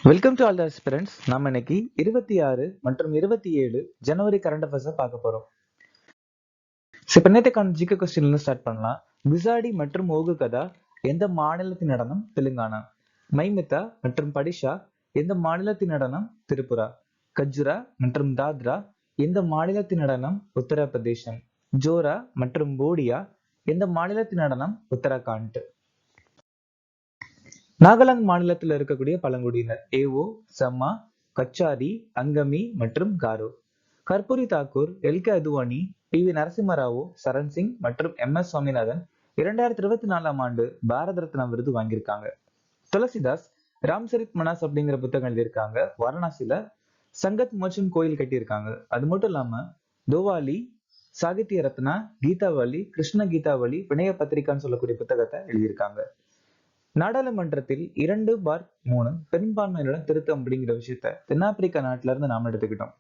Welcome to all the aspirants. நம்ம இன்னைக்கு 26 மற்றும் 27 ஜனவரி கரண்ட் அஃபேர்ஸ் பார்க்க போறோம். இப்போ நேற்றுக்கான ஜிகே கொஸ்டின்ல ஸ்டார்ட் பண்ணலாம். குசாடி மற்றும் ஓகு கதா எந்த மாநிலத்தின் நடனம்? தெலுங்கானா. மைமிதா மற்றும் படிஷா எந்த மாநிலத்தின் நடனம்? திரிபுரா. கஜுரா மற்றும் தாத்ரா எந்த மாநிலத்தின் நடனம்? உத்தரப்பிரதேசம். ஜோரா மற்றும் போடியா எந்த மாநிலத்தின் நடனம்? உத்தரகாண்ட். நாகாலாந்து மாநிலத்தில் இருக்கக்கூடிய பழங்குடியினர் ஏஓ, சம்மா, கச்சாரி, அங்கமி மற்றும் காரோ. Karpoori Thakur, L K Advani, P V. நரசிம்மராவோ, சரண் சிங் மற்றும் எம்.எஸ். சுவாமிநாதன் 2024 ஆண்டு பாரத ரத்னா விருது வாங்கியிருக்காங்க. துளசிதாஸ் ராம்சரித் மனாஸ் அப்படிங்கிற புத்தகம் எழுதியிருக்காங்க. வாரணாசியில சங்கத் மோச்சன் கோயில் கட்டியிருக்காங்க. அது மட்டும் இல்லாம தோவாலி, சாகித்ய ரத்னா, கீதாவளி, கிருஷ்ண கீதாவளி, வினய பத்திரிகான்னு சொல்லக்கூடிய புத்தகத்தை எழுதியிருக்காங்க. நாடாளுமன்றத்தில் 2/3 பெரும்பான்மையுடன் திருத்தம் அப்படிங்கிற விஷயத்த தென்னாப்பிரிக்கா நாட்டில இருந்து நாம எடுத்துக்கிட்டோம்.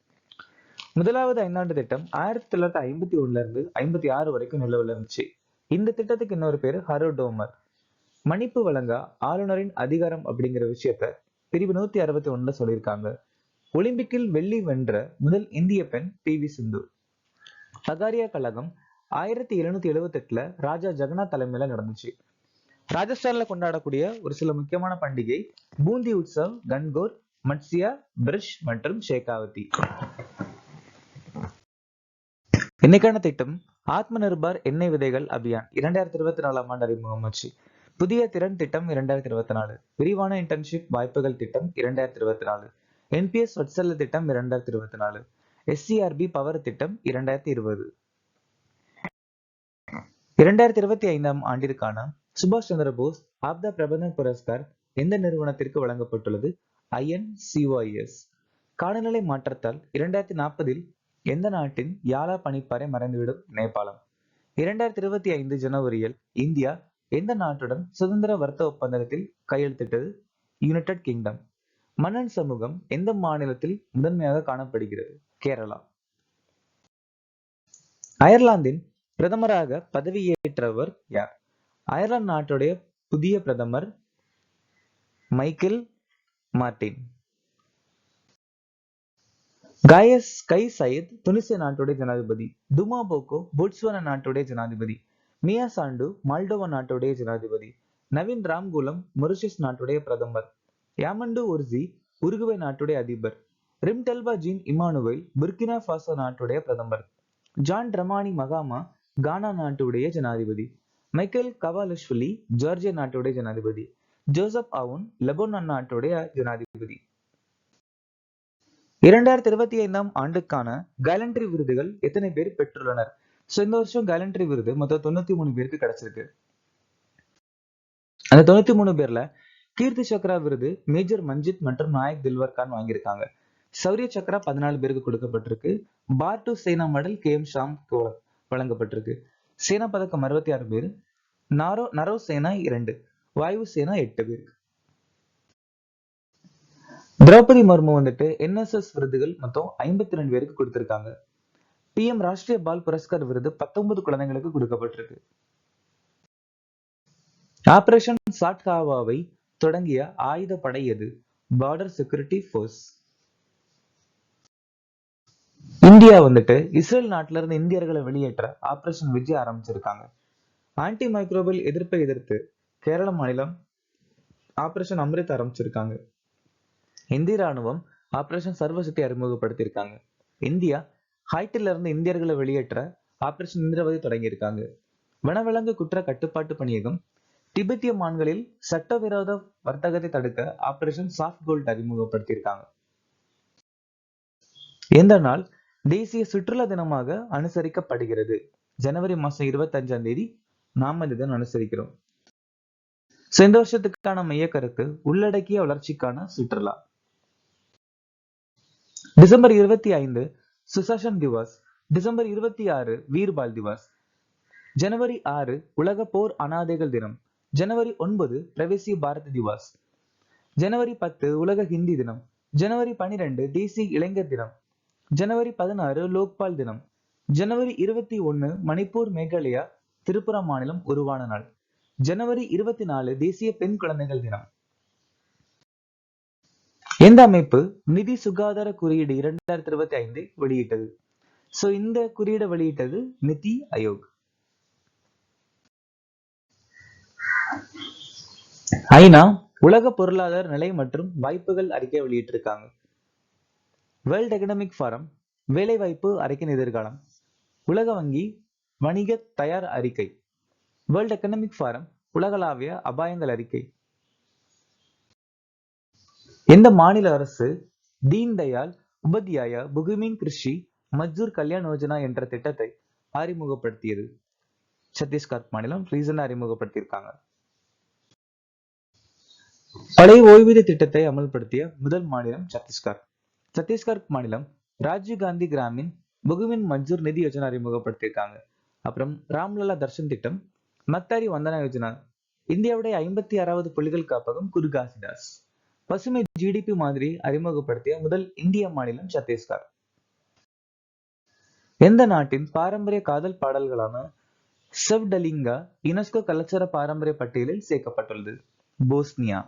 முதலாவது ஐந்தாண்டு திட்டம் 1951 இருந்து 56 வரைக்கும் நிலவுல இருந்துச்சு. இந்த திட்டத்துக்கு இன்னொரு பேரு ஹரோடோமர். மன்னிப்பு வழங்க ஆளுநரின் அதிகாரம் அப்படிங்கிற விஷயத்த பிரிவு 161 சொல்லியிருக்காங்க. ஒலிம்பிக்கில் வெள்ளி வென்ற முதல் இந்திய பெண் பி.வி. சிந்து. பகாரியா கழகம் 1778 ராஜா ஜெகநாத் தலைமையில நடந்துச்சு. ராஜஸ்தான்ல கொண்டாடக்கூடிய ஒரு சில முக்கியமான பண்டிகை பூந்தி உற்சவ், கன்கோர், மட்சியா, பிரிஷ் மற்றும் ஷேகாவதி. இன்னைக்கான திட்டம் ஆத்ம நிர்பார் எண்ணெய் விதைகள் அபியான் 2024 ஆண்டு அறிமுகமாச்சு. புதிய திறன் திட்டம் 2024, விரிவான இன்டர்ன்ஷிப் வாய்ப்புகள் திட்டம் 2024, என்பிஎஸ் வட்சல்ல திட்டம் 2024, எஸ்சிஆர்பி பவர் திட்டம் 2020. 2025 ஆண்டிற்கான சுபாஷ் சந்திர போஸ் ஆப்தா பிரபந்தன் புரஸ்கார் எந்த நிறுவனத்திற்கு வழங்கப்பட்டுள்ளது? INCOIS. காலநிலை மாற்றத்தால் 2040 எந்த நாட்டின் யாலா பனிப்பாறை மறைந்துவிடும்? நேபாளம். 2025 ஜனவரியில் இந்தியா எந்த நாட்டுடன் சுதந்திர வர்த்தக ஒப்பந்தத்தில் கையெழுத்திட்டது? United kingdom. மன்னன் சமூகம் எந்த மாநிலத்தில் முதன்மையாக காணப்படுகிறது? கேரளா. அயர்லாந்தின் பிரதமராக பதவியேற்றவர் யார்? அயர்லாந்து நாட்டுடைய புதிய பிரதமர் மைக்கேல் மார்டின். கை சயீத் துனிசியா நாட்டுடைய ஜனாதிபதி. துமா போகோ போட்ஸ்வானா நாட்டுடைய ஜனாதிபதி. மியா சாண்டு மால்டோவா நாட்டுடைய ஜனாதிபதி. நவீன் ராம்கூலம் மொரிஷியஸ் நாட்டுடைய பிரதமர். யாமண்டு ஒர்சி உருகுவே நாட்டுடைய அதிபர். ரிம்டெல்பா ஜீன் இமானுவேல் புர்கினா ஃபாசோ நாட்டுடைய பிரதமர். ஜான் ட்ரமானி மகாமா கானா நாட்டுடைய ஜனாதிபதி. மைக்கேல் கவாலஷ்விலி ஜார்ஜியா நாட்டுடைய ஜனாதிபதி. ஜோசப் அவுன் லெபனான் நாட்டுடைய ஜனாதிபதி. 2025 ஆண்டுக்கான கேலண்டரி விருதுகள் எத்தனை பேர் பெற்றுள்ளனர்? இந்த வருஷம் கேலண்டரி விருது மொத்தம் 93 பேருக்கு கிடைச்சிருக்கு. அந்த 93 பேர்ல கீர்த்தி சக்ரா விருது மேஜர் மஞ்சித் மற்றும் நாயக் தில்வர் கான் வாங்கியிருக்காங்க. சௌரிய சக்ரா 14 பேருக்கு கொடுக்கப்பட்டிருக்கு. Bar to Sena medal KM ஷாம் வழங்கப்பட்டிருக்கு. சேனா பதக்கம் 66 பேர். நரோ சேனா 2, வாயு சேனா 8 பேர். திரௌபதி முர்மு NSS விருதுகள் மொத்தம் 52 பேருக்கு கொடுத்திருக்காங்க. PM ராஷ்டிரிய பால் புரஸ்கார் விருது 19 குழந்தைகளுக்கு கொடுக்கப்பட்டிருக்கு. ஆபரேஷன் சாட்காவாவை தொடங்கிய ஆயுத படை எது? Border security force. India Israel நாட்டில இருந்து இந்தியர்களை வெளியேற்ற ஆபரேஷன் விஜய் ஆரம்பிச்சிருக்காங்க. ஆன்டி மைக்ரோபியல் எதிர்ப்பை எதிர்த்து கேரள மாநிலம் ஆபரேஷன் அம்ரித் ஆரம்பிச்சிருக்காங்க. இந்திய ராணுவம் ஆபரேஷன் சர்வசக்தி அறிமுகப்படுத்தியிருக்காங்க. இந்தியா ஹைட்டில இருந்து இந்தியர்களை வெளியேற்ற ஆபரேஷன் இந்திரவதி தொடங்கியிருக்காங்க. வனவிலங்கு குற்ற கட்டுப்பாட்டு பணியகம் திபெத்திய மான்களில் சட்டவிரோத வர்த்தகத்தை தடுக்க ஆபரேஷன் சாஃப்ட் கோல்ட் அறிமுகப்படுத்தியிருக்காங்க. எந்த நாள் தேசிய சுற்றுலா தினமாக அனுசரிக்கப்படுகிறது? ஜனவரி மாசம் 25ஆம் தேதி நாம இந்த தினம் அனுசரிக்கிறோம். இந்த வருஷத்துக்கான மைய கருத்து உள்ளடக்கிய வளர்ச்சிக்கான சுற்றுலா. டிசம்பர் 25 சுசாசன் திவாஸ். டிசம்பர் 26 வீர்பால் திவாஸ். ஜனவரி 6 உலக போர் அனாதைகள் தினம். ஜனவரி 9 பிரவேசி பாரத் திவாஸ். ஜனவரி 10 உலக ஹிந்தி தினம். ஜனவரி 12 தேசிய இளைஞர் தினம். ஜனவரி 16 லோக்பால் தினம். ஜனவரி 21 மணிப்பூர், மேகாலயா, திரிபுரா மாநிலம் உருவான நாள். ஜனவரி 24 தேசிய பெண் குழந்தைகள் தினம். எந்த அமைப்பு நிதி சுகாதார குறியீடு 2025 வெளியிட்டது? சோ இந்த குறியீடை வெளியிட்டது நிதி ஆயோக். ஐநா உலக பொருளாதார நிலை மற்றும் வாய்ப்புகள் அறிக்கை வெளியிட்டிருக்காங்க. வேர்ல்ட் எகனாமிக் ஃபாரம் வேலைவாய்ப்பு அறிக்கையின் எதிர்காலம். உலக வங்கி வணிக தயார் அறிக்கை. வேர்ல்ட் எகனாமிக் ஃபாரம் உலகளாவிய அபாயங்கள் அறிக்கை. எந்த மாநில அரசு தீன் தயாள் உபாத்யாயா புகுமின் கிருஷி மஜ்தூர் கல்யாண் யோஜனா என்ற திட்டத்தை அறிமுகப்படுத்தியது? சத்தீஸ்கர் மாநிலம் ரீசனா அறிமுகப்படுத்தியிருக்காங்க. பழைய ஓய்வூதிய திட்டத்தை அமல்படுத்திய முதல் மாநிலம் சத்தீஸ்கர். சத்தீஸ்கர் மாநிலம் ராஜீவ் காந்தி கிராமின் புகுமின் மஜ்தூர் நிதி யோஜனா அறிமுகப்படுத்தியிருக்காங்க. அப்புறம் ராம்லலா தர்ஷன் திட்டம், மக்தாரி வந்தனா யோஜனா. இந்தியாவுடைய 56வது புலிகள் காப்பகம் குர்காசிடாஸ். பசுமை ஜிடிபி மாதிரி அறிமுகப்படுத்திய முதல் இந்திய மாநிலம் சத்தீஸ்கர். எந்த நாட்டின் பாரம்பரிய காதல் பாடல்களான செவ்டலிங்கா யுனெஸ்கோ கலாச்சார பாரம்பரிய பட்டியலில் சேர்க்கப்பட்டுள்ளது? போஸ்னியா.